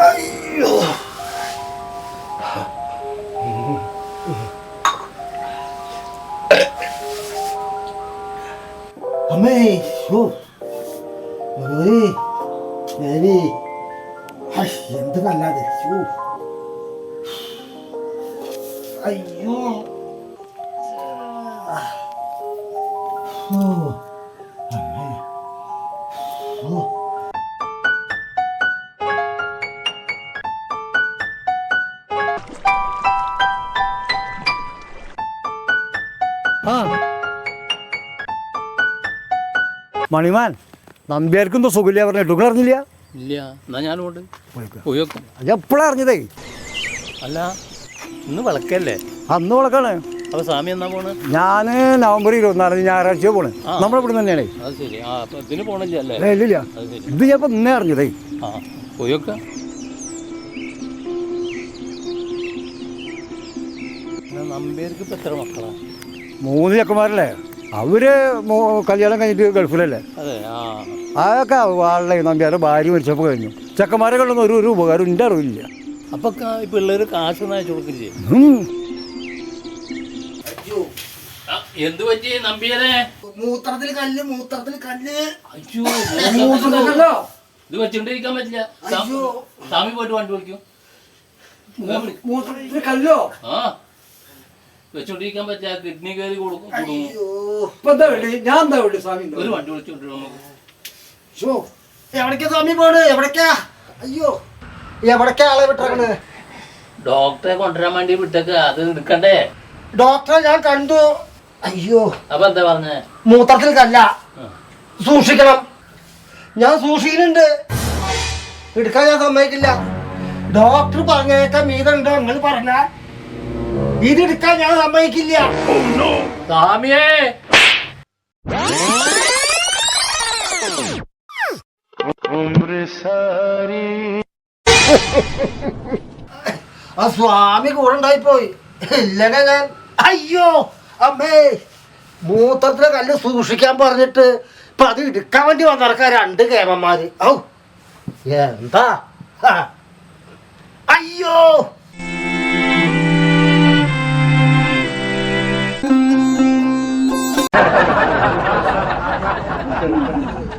അയ്യോ അമ്മേ എന്ത് കല്ലാതെ അയ്യോ മണിമാൻ നമ്പ്യാർക്കെന്തോ സുഖമില്ല പറഞ്ഞിട്ട് നിങ്ങൾ അറിഞ്ഞില്ല? ഇല്ല, എന്നാ ഞാനോട്ട് പോയി വെക്കും. അത് എപ്പോഴാ അറിഞ്ഞതേ? അല്ല, ഇന്ന് വിളക്കല്ലേ? അന്ന് വിളക്കാണ്. അപ്പൊ സ്വാമി എന്നാ പോണ്? ഞാൻ നവംബർ 24 ഞായറാഴ്ച പോണ്. നമ്മളിവിടെ തന്നെയാണേ. അത് ശരി. ആ അപ്പൊ ഇതിന് പോണില്ല അല്ലേ? ഇല്ലില്ല, ഇത് ഞാൻ ഇപ്പൊ ഇന്നേ അറിഞ്ഞതേ. ആ പോയി വെക്ക. നമ്പ്യാർക്ക് ഇപ്പൊ എത്ര മക്കളാ? 3 ചെക്കന്മാരല്ലേ. അവര് കല്യാണം കഴിഞ്ഞിട്ട് ഗൾഫിലല്ലേ. അതെ. അതൊക്കെ ആളുടെ നമ്പ്യാരുടെ ഭാര്യ മരിച്ചപ്പോൾ കഴിഞ്ഞു. ചെക്കന്മാരെ കൊണ്ടൊന്നും ഒരു ഉപകാരം എൻ്റെ അറിവില്ല. അപ്പൊ ഈ പിള്ളേര് കാശൊന്നും അയച്ചു കൊടുക്കില്ലേ? എന്ത് പറ്റി നമ്പ്യാരെ? മൂത്രത്തിൽ കല്ല്. ഇത് വെച്ചോണ്ടിരിക്കാൻ പറ്റില്ല. സ്വാമി പോയിട്ട് വണ്ടി വിളിക്കും. മൂത്രത്തിൽ കല്ലോ? ആ വെച്ചോണ്ടിരിക്കാൻ പറ്റില്ല. കിഡ്നി കയറി കൊടുക്കും. ഞാൻ എന്താ വേണ്ടി സ്വാമി ഒരു വണ്ടി വിളിച്ചോണ്ട് നമുക്ക്. എവിടേക്കാ സ്വാമി പോണ്? എവിടേക്കാ? അയ്യോ, എവിടേക്കാ ആളെ വിട്ടേക്കണ്? ഡോക്ടറെ കൊണ്ടുവരാൻ വേണ്ടി വിട്ടേക്ക്. അത് എടുക്കണ്ടേ? ഡോക്ടറെ ഞാൻ കണ്ടു. അയ്യോ, അപ്പൊ എന്താ പറഞ്ഞേ? മൂത്രത്തിൽ കല്ല, സൂക്ഷിക്കണം. ഞാൻ സൂക്ഷിക്കുന്നുണ്ട്. എടുക്കാൻ ഞാൻ സമ്മതിക്കില്ല. ഡോക്ടർ പറഞ്ഞേക്കാൻ മീതുണ്ടോ നിങ്ങൾ പറഞ്ഞാൽ ഇതെടുക്കാൻ ഞാൻ സമ്മതിക്കില്ല. സ്വാമിയേ, ആ സ്വാമി കൂടെ ഉണ്ടായിപ്പോയി. ഇല്ലെങ്കിൽ ഞാൻ അയ്യോ അമ്മേ, മൂത്രത്തിലെ കല്ല് സൂക്ഷിക്കാൻ പറഞ്ഞിട്ട് ഇപ്പൊ അത് എടുക്കാൻ വേണ്ടി വന്നിറക്കാൻ 2 കേമന്മാര്. ഔ എന്താ? അയ്യോ